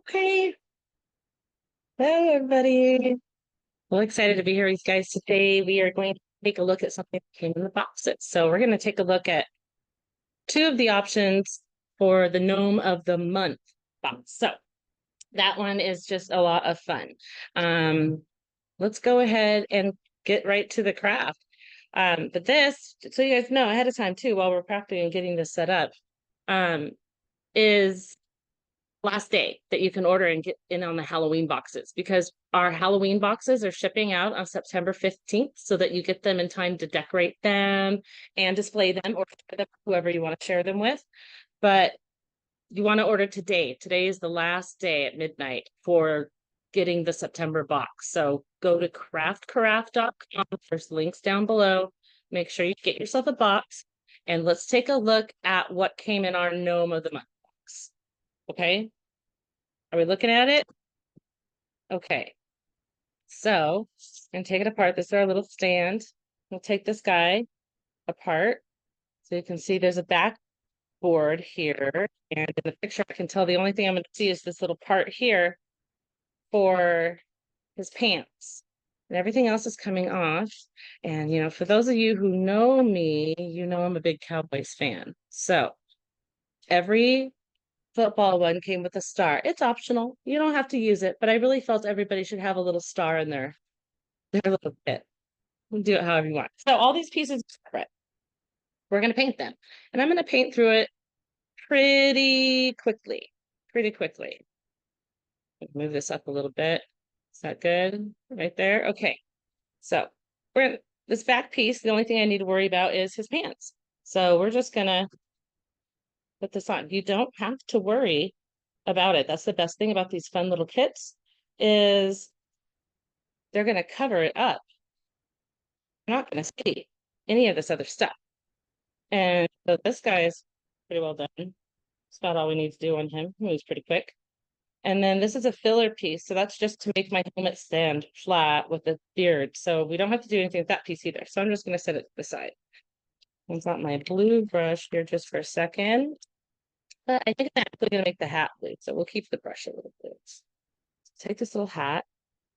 Okay. Hello, everybody. Well, excited to be here with you guys today. We are going to take a look at something that came in the boxes. So we're going to take a look at two of the options for the Gnome of the Month box. So that one is just a lot of fun. Let's go ahead and get right to the craft. But this, so you guys know ahead of time too, while we're crafting and getting this set up, is last day that you can order and get in on the Halloween boxes, because our Halloween boxes are shipping out on September 15th so that you get them in time to decorate them and display them or share them with whoever you want to share them with. But you want to order today. Today is the last day at midnight for getting the September box. So go to craft.com. There's links down below. Make sure you get yourself a box, and let's take a look at what came in our Gnome of the Month box. Okay. Are we looking at it? Okay. So I'm gonna take it apart. This is our little stand. We'll take this guy apart. So you can see there's a backboard here. And in the picture, I can tell the only thing I'm gonna see is this little part here for his pants. And everything else is coming off. And for those of you who know me, I'm a big Cowboys fan. So every football one came with a star. It's optional. You don't have to use it, but I really felt everybody should have a little star in their little kit. Do it however you want. So all these pieces are separate. We're going to paint them. And I'm going to paint through it pretty quickly. Pretty quickly. Move this up a little bit. Is that good? Right there? Okay. So this back piece, the only thing I need to worry about is his pants. So we're just going to put this on. You don't have to worry about it. That's the best thing about these fun little kits, is they're going to cover it up. You're not going to see any of this other stuff. And so this guy is pretty well done. It's about all we need to do on him. He moves pretty quick. And then this is a filler piece. So that's just to make my helmet stand flat with the beard. So we don't have to do anything with that piece either. So I'm just going to set it to the side. I've got my blue brush here just for a second. But I think I'm actually going to make the hat blue. So we'll keep the brush a little blue. So take this little hat.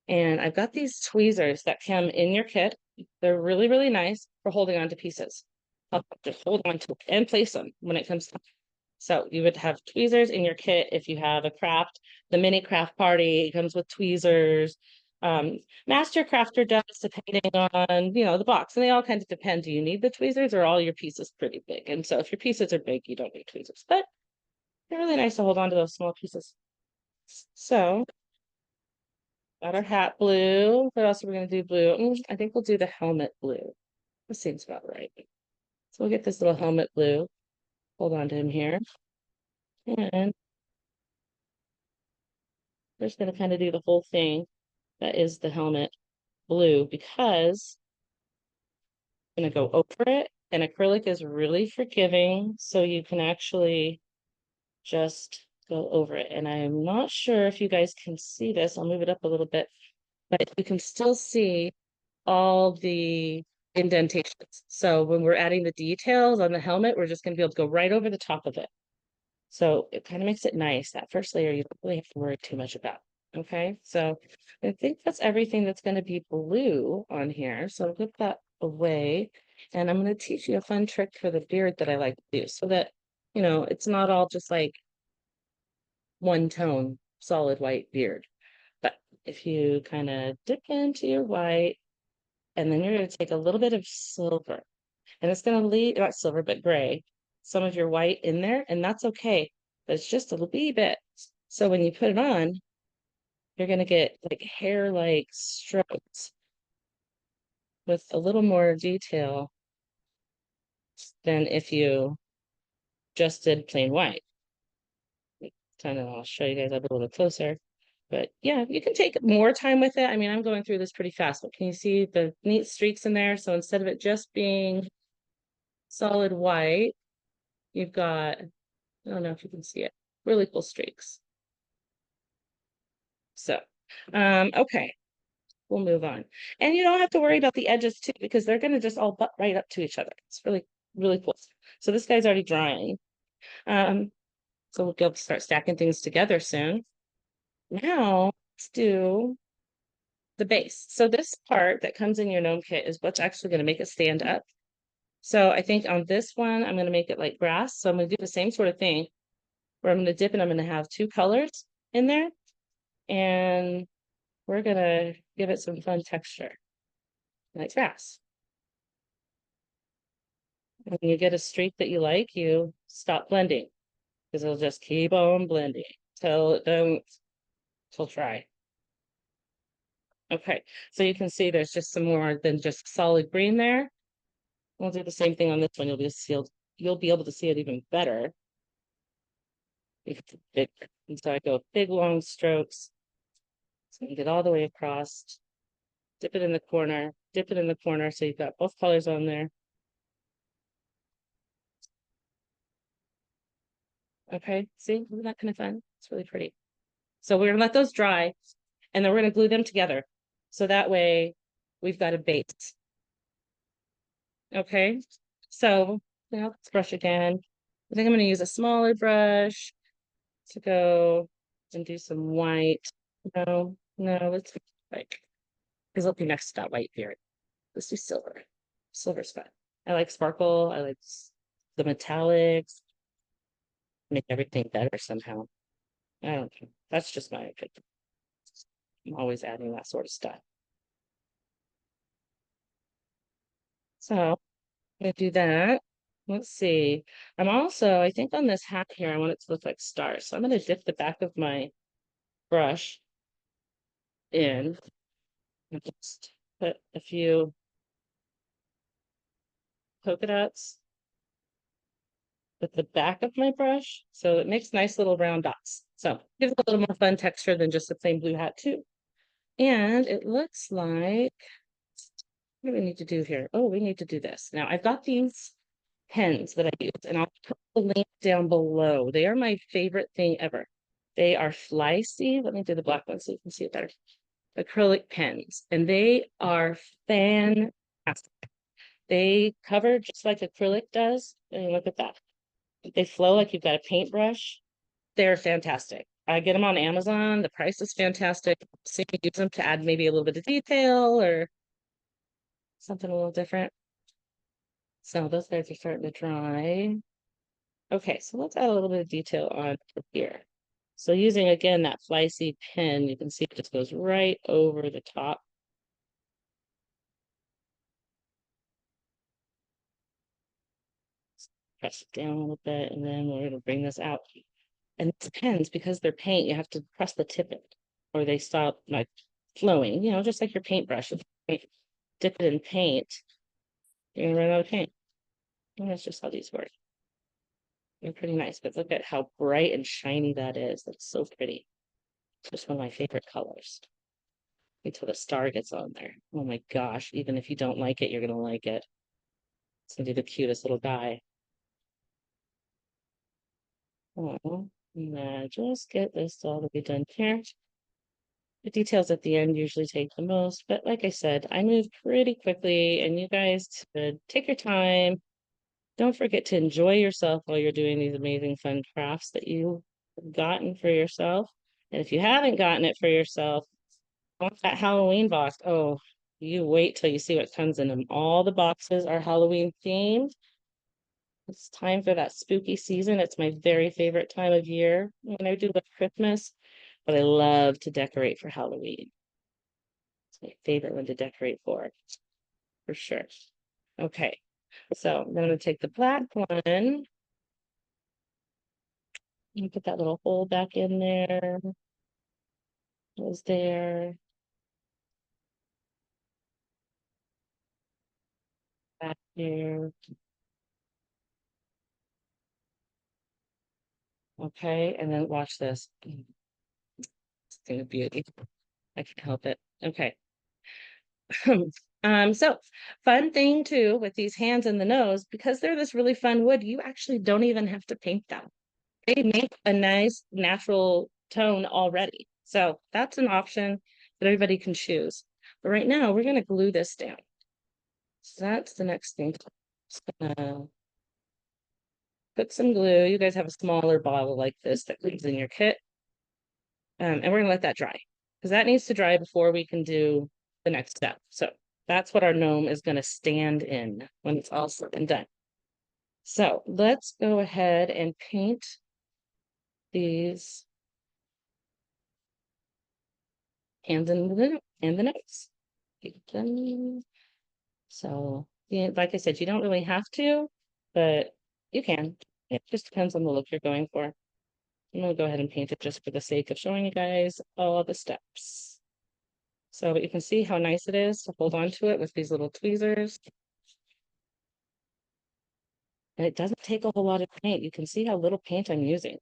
And I've got these tweezers that come in your kit. They're really, really nice for holding on to pieces. I'll just hold on to and place them when it comes to. So you would have tweezers in your kit if you have a craft. The mini craft party comes with tweezers. Master Crafter does, depending on the box, and they all kind of depend. Do you need the tweezers, or all your pieces pretty big? And so if your pieces are big, you don't need tweezers, but they're really nice to hold on to those small pieces. So got our hat blue. What else are we going to do blue? I think we'll do the helmet blue. This seems about right. So we'll get this little helmet blue. Hold on to him here. And we're just going to kind of do the whole thing that is the helmet blue, because I'm going to go over it. And acrylic is really forgiving, so you can actually just go over it. And I'm not sure if you guys can see this. I'll move it up a little bit, but you can still see all the indentations. So when we're adding the details on the helmet, we're just going to be able to go right over the top of it. So it kind of makes it nice. That first layer, you don't really have to worry too much about. Okay, so I think that's everything that's going to be blue on here. So I'll put that away. And I'm going to teach you a fun trick for the beard that I like to do, so that, it's not all just like one tone, solid white beard. But if you kind of dip into your white, and then you're going to take a little bit of silver, and it's going to leave, not silver, but gray, some of your white in there, and that's okay. But it's just a little bit. So when you put it on, you're going to get like hair-like strokes with a little more detail than if you just did plain white. I'll show you guys a little closer. But yeah, you can take more time with it. I mean, I'm going through this pretty fast, but can you see the neat streaks in there? So instead of it just being solid white, you've got, I don't know if you can see it, really cool streaks. So, okay, we'll move on. And you don't have to worry about the edges too, because they're going to just all butt right up to each other. It's really, really cool. So this guy's already drying. So we'll be able to start stacking things together soon. Now let's do the base. So this part that comes in your gnome kit is what's actually going to make it stand up. So I think on this one, I'm going to make it like grass. So I'm going to do the same sort of thing where I'm going to dip and I'm going to have two colors in there. And we're going to give it some fun texture like grass. When you get a streak that you like, you stop blending because it'll just keep on blending till it don't, till dry. Okay, so you can see there's just some more than just solid green there. We'll do the same thing on this one. You'll be able to see it even better. It's bigger. And so I go big long strokes. So you get all the way across, dip it in the corner, dip it in the corner. So you've got both colors on there. Okay, see, isn't that kind of fun? It's really pretty. So we're gonna let those dry and then we're gonna glue them together. So that way we've got a base. Okay, so now let's brush again. I think I'm gonna use a smaller brush to go and do some white. No, let's like, because it'll be next to that white here. Let's do silver. Silver's fun. I like sparkle. I like the metallics. Make everything better somehow. I don't know. That's just my opinion. I'm always adding that sort of stuff. So I'm gonna do that. Let's see. I think on this hat here, I want it to look like stars. So I'm gonna dip the back of my brush in and just put a few polka dots with the back of my brush. So it makes nice little round dots. So gives it a little more fun texture than just a plain blue hat too. And it looks like, what do we need to do here? Oh, we need to do this. Now I've got these pens that I use and I'll put the link down below. They are my favorite thing ever. They are Flycy. Let me do the black one so you can see it better. Acrylic pens, and they are fantastic. They cover just like acrylic does. And look at that. They flow like you've got a paintbrush. They're fantastic. I get them on Amazon. The price is fantastic. So you can use them to add maybe a little bit of detail or something a little different. So those guys are starting to dry. Okay, so let's add a little bit of detail on here. So using, again, that Flycy pen, you can see it just goes right over the top. Press it down a little bit, and then we're going to bring this out. And it depends, because they're paint, you have to press the tip it, or they stop like flowing, just like your paintbrush. If you dip it in paint, you're going to run out of paint. And that's just how these work. They're pretty nice, but look at how bright and shiny that is. That's so pretty. It's just one of my favorite colors. Wait till the star gets on there. Oh my gosh, even if you don't like it, you're gonna like it. It's gonna be the cutest little guy. Oh, now just get this all the way done here. The details at the end usually take the most, but like I said, I move pretty quickly and you guys should take your time. Don't forget to enjoy yourself while you're doing these amazing fun crafts that you've gotten for yourself. And if you haven't gotten it for yourself, want that Halloween box. Oh, you wait till you see what comes in them. All the boxes are Halloween themed. It's time for that spooky season. It's my very favorite time of year. When I do love Christmas, but I love to decorate for Halloween. It's my favorite one to decorate for sure. Okay, so I'm going to take the black one and put that little hole back in there. Was there. Back here. Okay, and then watch this. It's a thing of beauty. I can't help it. Okay. So fun thing too with these hands and the nose, because they're this really fun wood, you actually don't even have to paint them. They make a nice natural tone already. So that's an option that everybody can choose. But right now we're gonna glue this down. So that's the next thing. Just gonna put some glue. You guys have a smaller bottle like this that comes in your kit. And we're gonna let that dry because that needs to dry before we can do the next step. So that's what our gnome is gonna stand in when it's all said and done. So let's go ahead and paint these hands and the nose. So yeah, like I said, you don't really have to, but you can. It just depends on the look you're going for. I'm gonna go ahead and paint it just for the sake of showing you guys all the steps. So you can see how nice it is to hold on to it with these little tweezers. And it doesn't take a whole lot of paint. You can see how little paint I'm using.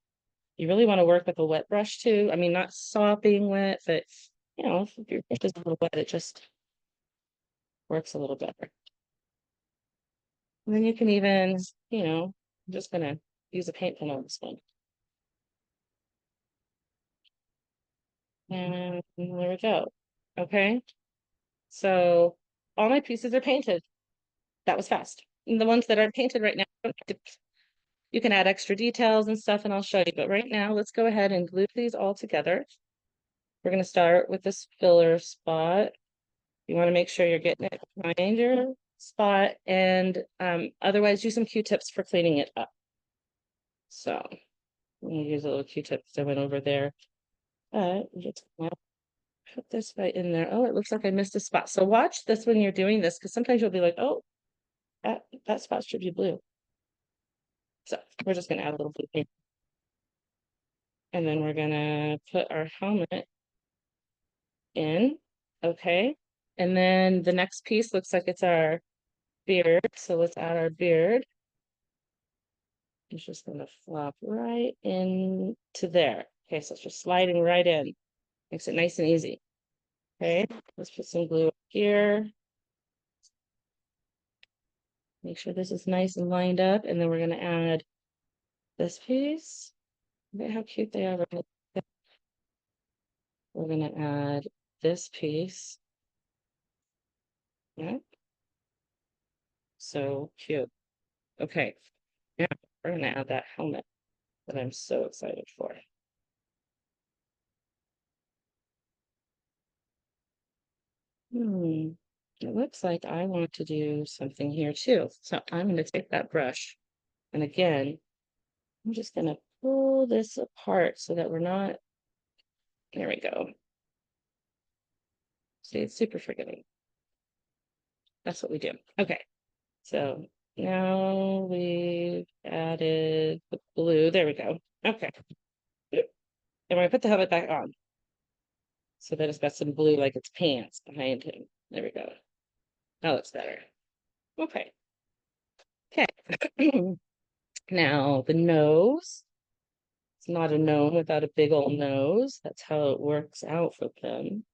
You really want to work with a wet brush too. I mean, not sopping wet, but you know, if your brush is a little wet, it just works a little better. And then you can even, you know, I'm just gonna use a paint pen on this one. And there we go. Okay. So all my pieces are painted. That was fast. And the ones that aren't painted right now, you can add extra details and stuff and I'll show you. But right now, let's go ahead and glue these all together. We're going to start with this filler spot. You want to make sure you're getting it behind your spot and otherwise use some Q-tips for cleaning it up. So I'm going to use a little Q-tip that went over there. But just put this right in there. Oh, it looks like I missed a spot. So watch this when you're doing this because sometimes you'll be like, oh, that spot should be blue. So we're just going to add a little blue paint. And then we're going to put our helmet in. Okay. And then the next piece looks like it's our beard. So let's add our beard. It's just going to flop right into there. Okay. So it's just sliding right in. Makes it nice and easy. Okay. Let's put some glue here. Make sure this is nice and lined up. And then we're going to add this piece. Look at how cute they are. We're going to add this piece. Yeah. So cute. Okay. Yeah, we're going to add that helmet that I'm so excited for. It looks like I want to do something here too. So I'm going to take that brush. And again, I'm just going to pull this apart so that we're not, there we go. See, it's super forgiving. That's what we do. Okay. So now we've added the blue. There we go. Okay. And we're going to put the helmet back on so that it's got some blue like its pants behind him. There we go. That looks better. Okay. Okay. Now the nose. It's not a gnome without a big old nose. That's how it works out for them.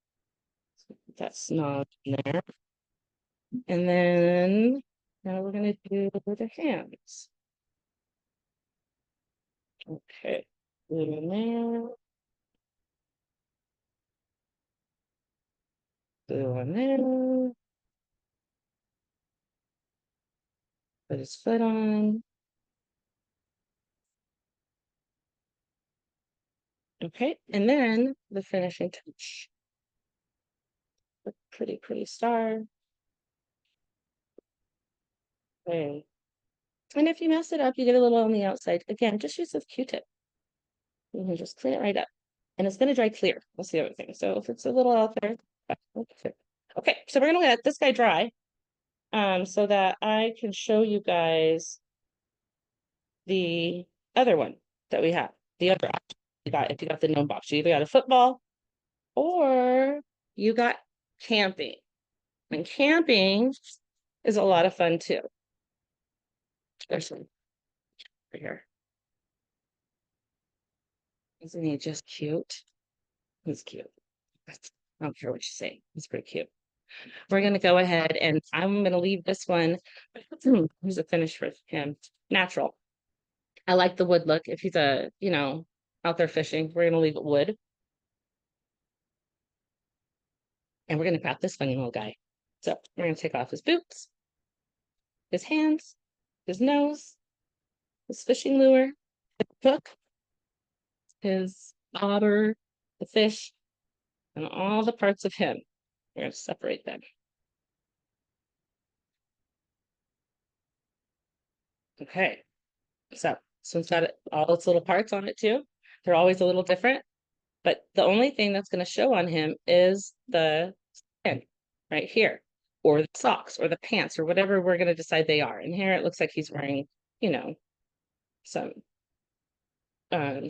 So put that snob in there. And then now we're going to do the hands. Okay. Glue in there. Glue in there. Put his foot on. Okay. And then the finishing touch. A pretty star. Okay. And if you mess it up, you get a little on the outside. Again, just use this Q-tip. You can just clean it right up. And it's going to dry clear. That's the other thing. So if it's a little out there, okay. So we're going to let this guy dry so that I can show you guys the other one that we have. The other option you got if you got the gnome box. You either got a football or you got camping. And camping is a lot of fun too. There's some right here. Isn't he just cute? He's cute. I don't care what you say. He's pretty cute. We're going to go ahead and I'm going to leave this one. Here's a finish for him. Natural. I like the wood look. If he's a, you know, out there fishing, we're going to leave it wood. And we're going to craft this funny little guy. So we're going to take off his boots, his hands, his nose, his fishing lure, his hook, his bobber, the fish, and all the parts of him. We're going to separate them. Okay, so it's got all its little parts on it too. They're always a little different, but the only thing that's going to show on him is the skin right here, or the socks, or the pants, or whatever we're going to decide they are. And here it looks like he's wearing, you know, some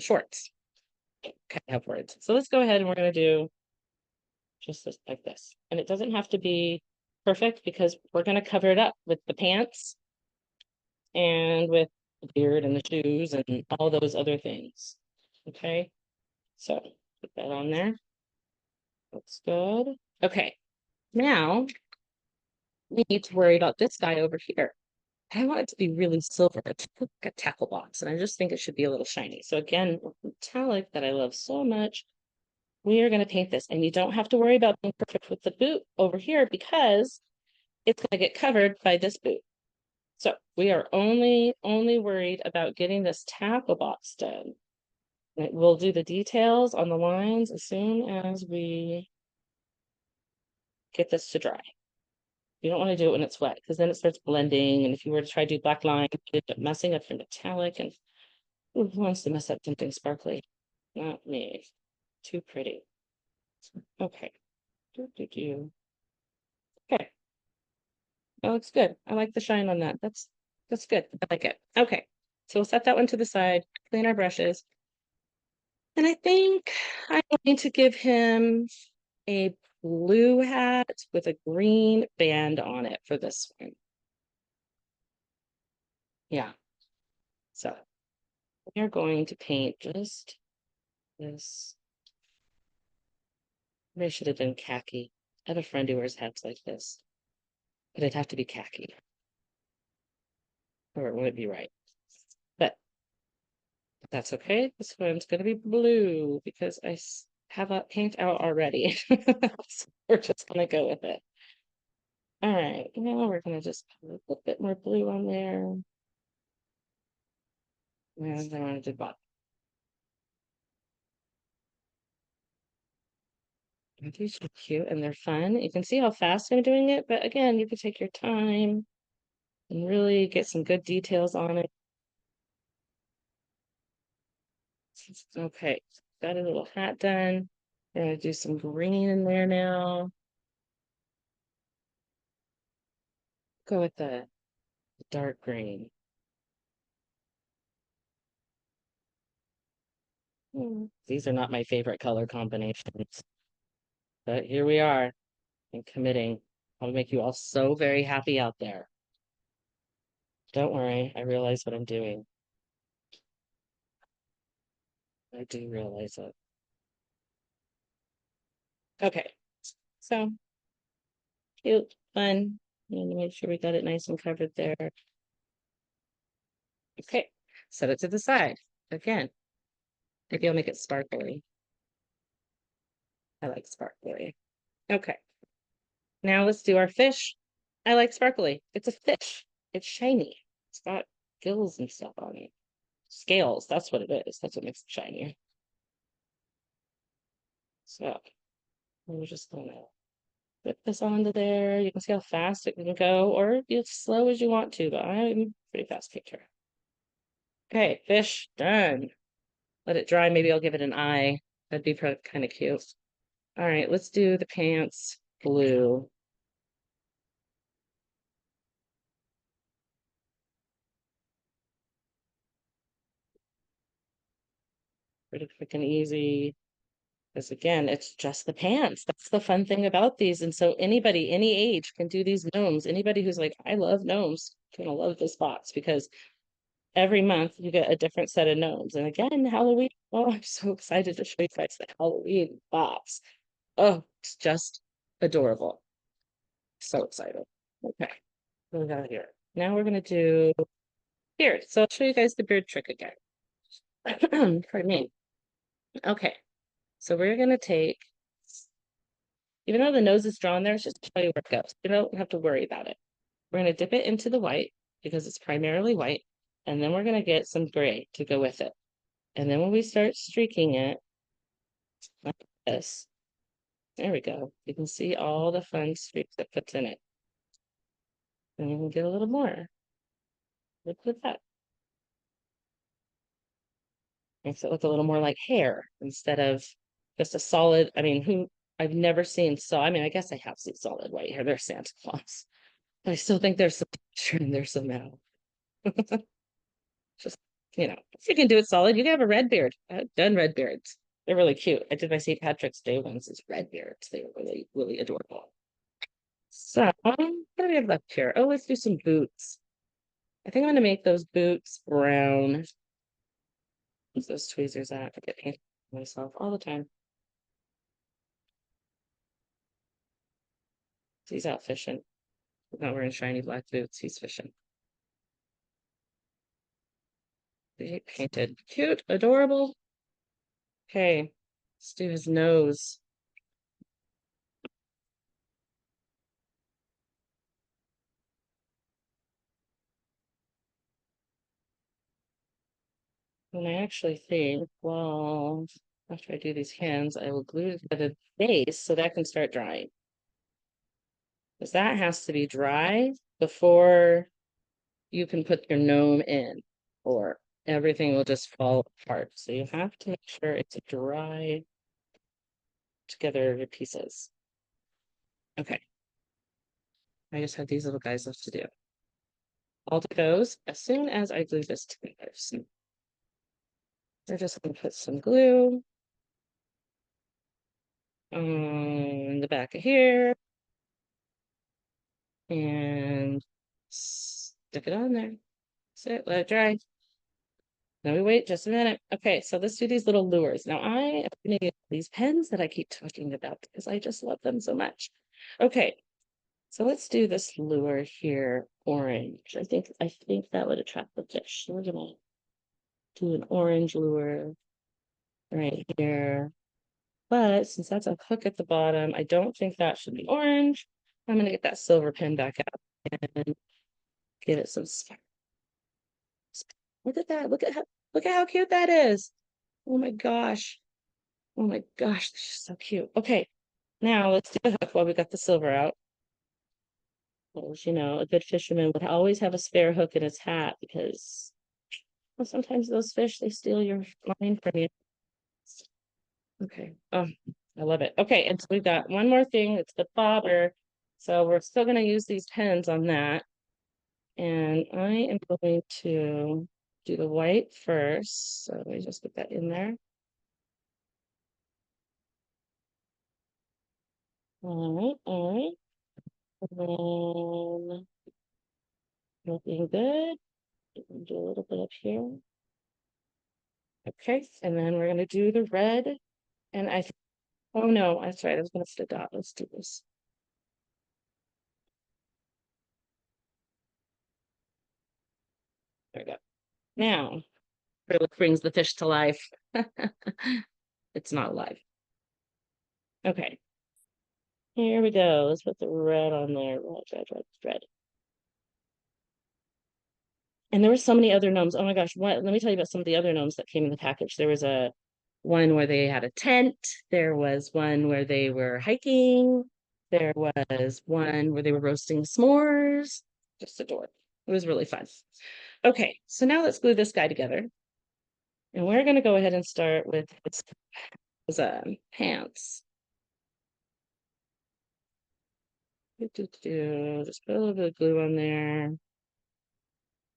shorts. Okay, I have words. So let's go ahead and we're going to do just this like this. And it doesn't have to be perfect because we're going to cover it up with the pants and with the beard and the shoes and all those other things. Okay, so put that on there. Looks good. Okay, now we need to worry about this guy over here. I want it to be really silver. It's like a tackle box, and I just think it should be a little shiny. So again, metallic that I love so much, we are going to paint this. And you don't have to worry about being perfect with the boot over here because it's going to get covered by this boot. So we are only worried about getting this tackle box done. We'll do the details on the lines as soon as we get this to dry. You don't want to do it when it's wet because then it starts blending. And if you were to try to do black line, you end up messing up your metallic. And who wants to mess up something sparkly? Not me. Too pretty. Okay. Okay. That looks good. I like the shine on that. That's good. I like it. Okay. So we'll set that one to the side, clean our brushes. And I think I'm going to give him a blue hat with a green band on it for this one. Yeah. So we're going to paint just this. Maybe I should have done khaki. I have a friend who wears hats like this, but it'd have to be khaki. Or it wouldn't be right. But that's okay. This one's going to be blue because I have a paint out already. So we're just going to go with it. All right, now we're going to just put a little bit more blue on there. And then on the bottom. These are cute and they're fun. You can see how fast I'm doing it, but again, you can take your time and really get some good details on it. Okay, got a little hat done. We're gonna do some green in there now. Go with the dark green. These are not my favorite color combinations, but here we are and committing. I'll make you all so very happy out there. Don't worry, I realize what I'm doing. I do realize it. Okay, so cute, fun. And make sure we got it nice and covered there. Okay, set it to the side. Again, maybe I'll make it sparkly. I like sparkly. Okay. Now let's do our fish. I like sparkly. It's a fish. It's shiny. It's got gills and stuff on it. Scales, that's what it is. That's what makes it shiny. So we're just gonna put this onto there. You can see how fast it can go, or be as slow as you want to, but I'm a pretty fast painter. Okay, fish done. Let it dry. Maybe I'll give it an eye. That'd be kind of cute. All right, let's do the pants blue. Pretty quick and easy. Because again, it's just the pants. That's the fun thing about these. And so anybody, any age can do these gnomes. Anybody who's like, I love gnomes, gonna love this box because every month you get a different set of gnomes. And again, Halloween. Oh, I'm so excited to show you guys the Halloween box. Oh, it's just adorable. So excited. Okay, what we got here? Now we're gonna do beard. So I'll show you guys the beard trick again. Pardon me. Okay, so we're gonna take, even though the nose is drawn there, it's just to show you where it goes. You don't have to worry about it. We're gonna dip it into the white because it's primarily white, and then we're gonna get some gray to go with it. And then when we start streaking it, like this. There we go. You can see all the fun streaks that puts in it. And you can get a little more. Look at that. Makes it look a little more like hair instead of just a solid. I mean, I've never seen I mean, I guess I have seen solid white hair. There's Santa Claus. But I still think there's some texture in there somehow. Just, if you can do it solid, you can have a red beard. I've done red beards. They're really cute. I did my St. Patrick's Day ones as red beards. They were really, really adorable. So, what do we have left here? Oh, let's do some boots. I think I'm gonna make those boots brown. Where's those tweezers at? I get painted myself all the time. He's out fishing. He's not wearing shiny black boots. He's fishing. They painted. Cute, adorable. Okay, let's do his nose. And I actually think, well, after I do these hands, I will glue it to the base so that can start drying. Because that has to be dry before you can put your gnome in, or everything will just fall apart. So you have to make sure it's dry together your pieces. Okay. I just have these little guys left to do. I'll do those as soon as I glue this together. So we're just going to put some glue on the back of here and stick it on there. That's it, let it dry. Now we wait just a minute. Okay, so let's do these little lures. Now I am going to get these pens that I keep talking about because I just love them so much. Okay, so let's do this lure here, orange. I think that would attract the fish. We're gonna do an orange lure right here. But since that's a hook at the bottom, I don't think that should be orange. I'm gonna get that silver pen back out and give it some spark. Look at that. Look at how cute that is. Oh my gosh. Oh my gosh, this is so cute. Okay, now let's do the hook while we got the silver out. As you know, a good fisherman would always have a spare hook in his hat because, well, sometimes those fish, they steal your line from you. Okay. Oh, I love it. Okay, and so we've got one more thing. It's the bobber. So we're still going to use these pens on that. And I am going to do the white first. So let me just put that in there. All right. And then looking good. Do a little bit up here. Okay, and then we're gonna do the red. And oh no, that's right. I was gonna put a dot. Let's do this. There we go. Now, really brings the fish to life. It's not alive. Okay, here we go. Let's put the red on there. Red. And there were so many other gnomes. Oh my gosh, let me tell you about some of the other gnomes that came in the package. There was a one where they had a tent. There was one where they were hiking. There was one where they were roasting s'mores. Just adorable. It was really fun. Okay, so now let's glue this guy together. And we're going to go ahead and start with his pants. Just put a little bit of glue on there.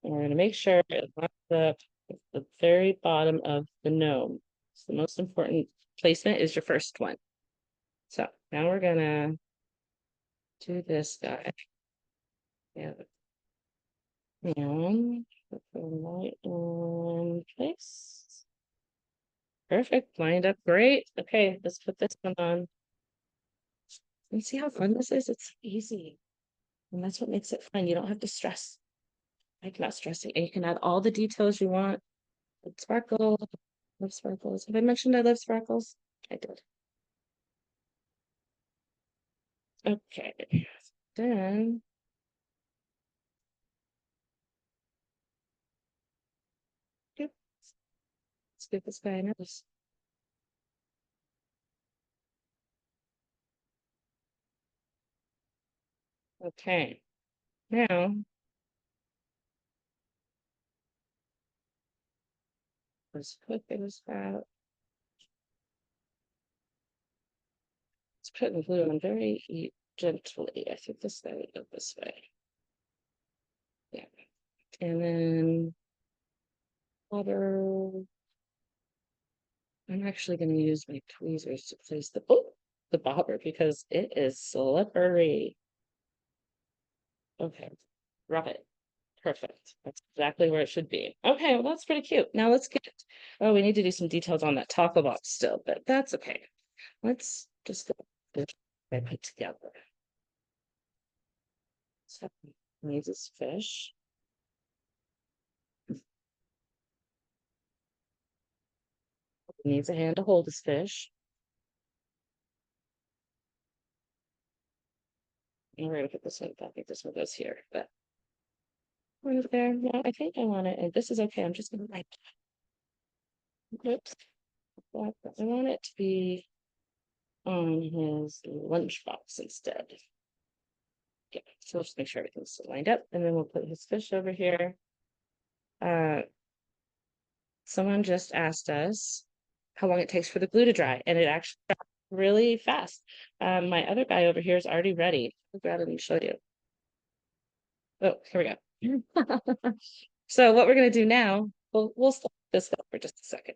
And we're going to make sure it lines up with the very bottom of the gnome. So the most important placement is your first one. So now we're going to do this guy. Yeah. And put the light in place. Perfect, lined up great. Okay, let's put this one on. And see how fun this is? It's easy. And that's what makes it fun. You don't have to stress. Like not stressing. And you can add all the details you want. Sparkle, love sparkles. Have I mentioned I love sparkles? I did. Okay. Then yep. Let's give this guy a nose. Okay, now let's put those out. Let's put the glue on very gently. I think this way would go this way. Yeah, and then water. I'm actually going to use my tweezers to place the bobber because it is slippery. Okay, rub it. Perfect. That's exactly where it should be. Okay, well, that's pretty cute. Now let's get, oh, we need to do some details on that taco box still, but that's okay. Let's just get this I put together. So needs his fish. He needs a hand to hold his fish. And we're gonna put this one, I think this one goes here, but right there. No, I think I want it, and this is okay. I'm just gonna like, oops. I want it to be on his lunchbox instead. Yeah, so let's make sure everything's lined up, and then we'll put his fish over here. Someone just asked us how long it takes for the glue to dry, and it actually dries really fast. My other guy over here is already ready. I'll grab it and show you. Oh, here we go. So what we're gonna do now, we'll stop this up for just a second,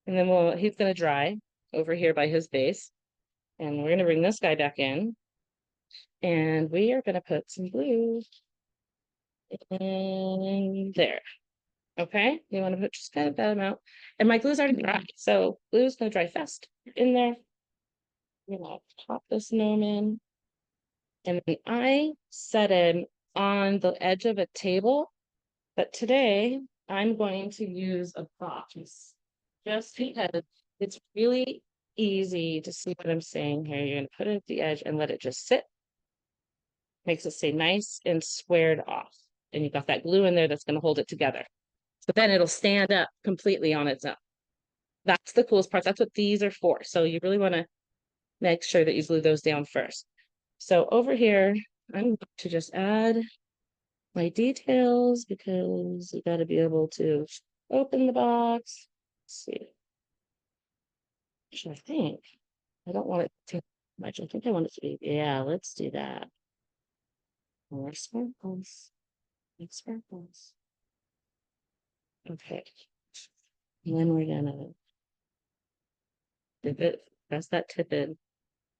and then he's gonna dry over here by his base, and we're gonna bring this guy back in, and we are gonna put some glue in there. Okay, you want to put just kind of that amount, and my glue's already dry, so glue's gonna dry fast in there. You know, pop this gnome in, and then I set him on the edge of a table, but today I'm going to use a box just because it's really easy to see what I'm saying here. You're gonna put it at the edge and let it just sit. Makes it stay nice and squared off. And you've got that glue in there that's gonna hold it together. So then it'll stand up completely on its own. That's the coolest part. That's what these are for. So you really want to make sure that you glue those down first. So over here, I'm going to just add my details because you got to be able to open the box. Let's see. Which I think I don't want it to take much. I think I want it to be, yeah, let's do that. More sparkles. Make sparkles. Okay. And then we're gonna dip it, press that tip in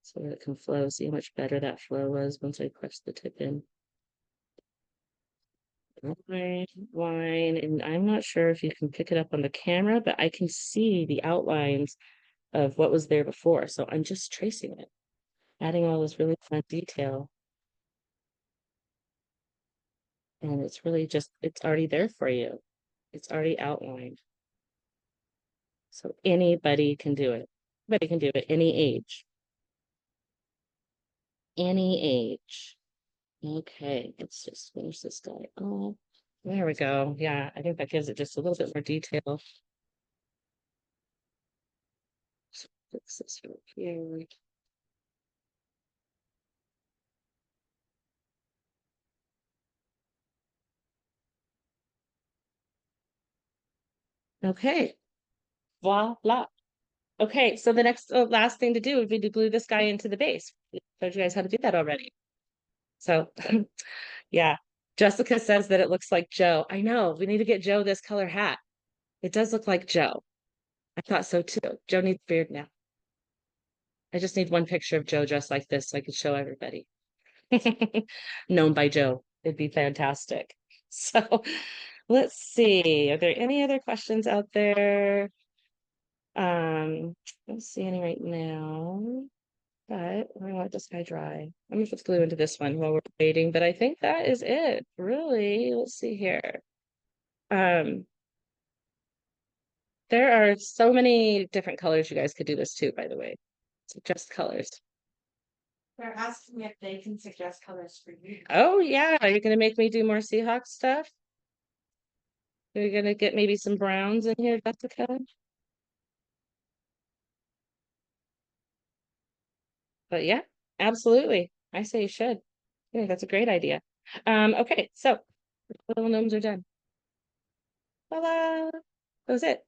so that it can flow. See how much better that flow was once I pressed the tip in. Line, and I'm not sure if you can pick it up on the camera, but I can see the outlines of what was there before. So I'm just tracing it, adding all this really fun detail. And it's really just, it's already there for you. It's already outlined. So anybody can do it. Anybody can do it, any age. Any age. Okay, let's just finish this guy. Oh, there we go. Yeah, I think that gives it just a little bit more detail. So fix this right here. Okay, voila. Okay, so the next last thing to do would be to glue this guy into the base. I showed you guys how to do that already. So yeah, Jessica says that it looks like Joe. I know, we need to get Joe this color hat. It does look like Joe. I thought so too. Joe needs a beard now. I just need one picture of Joe dressed like this so I can show everybody. Known by Joe. It'd be fantastic. So let's see. Are there any other questions out there? I don't see any right now. But I want this guy dry. I'm gonna put glue into this one while we're waiting, but I think that is it. Really, let's see here. Um, there are so many different colors you guys could do this too, by the way. So just colors. They're asking if they can suggest colors for you. Oh yeah, are you gonna make me do more Seahawk stuff? Are you gonna get maybe some browns in here, Jessica? But yeah, absolutely. I say you should. think that's a great idea. Okay, so little gnomes are done. Voila, that was it.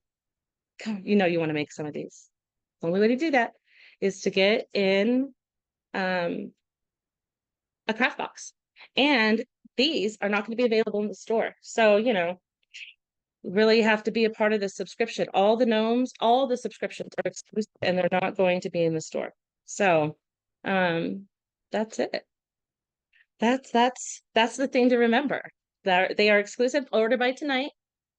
Come, you know you want to make some of these. The only way to do that is to get in um a craft box. And these are not going to be available in the store. So, you know, really have to be a part of the subscription. All the gnomes, all the subscriptions are exclusive and they're not going to be in the store. So, that's it. That's the thing to remember. That they are exclusive. Order by tonight.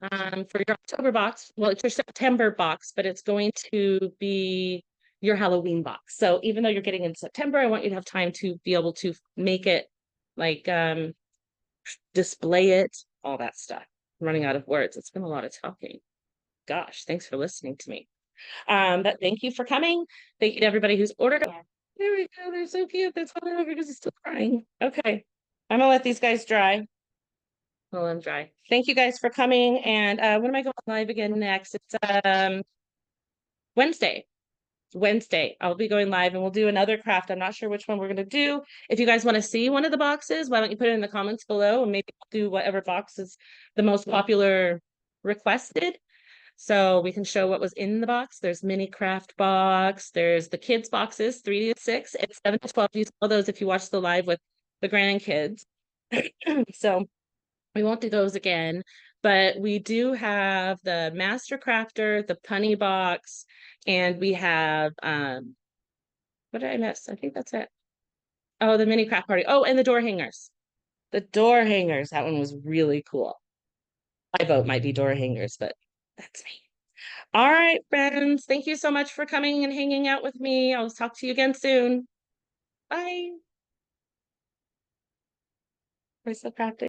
For your October box. Well, it's your September box, but it's going to be your Halloween box. So even though you're getting in September, I want you to have time to be able to make it like display it, all that stuff. I'm running out of words. It's been a lot of talking. Gosh, thanks for listening to me. But thank you for coming. Thank you to everybody who's ordered. There we go. They're so cute. That's all over because it's still crying. Okay. I'm gonna let these guys dry. Well, I'm dry. Thank you guys for coming. And when am I going live again next? It's Wednesday. Wednesday. I'll be going live and we'll do another craft. I'm not sure which one we're gonna do. If you guys want to see one of the boxes, why don't you put it in the comments below and maybe do whatever box is the most popular requested. So we can show what was in the box. There's mini craft box. There's the kids boxes, 3 to 6 and 7 to 12. You saw those if you watched the live with the grandkids. So we won't do those again, but we do have the Master Crafter, the Punny box, and we have what did I miss? I think that's it. Oh, the mini craft party. Oh, and the door hangers. The door hangers. That one was really cool. My vote might be door hangers, but that's me. All right, friends. Thank you so much for coming and hanging out with me. I'll talk to you again soon. Bye. We're so crafty.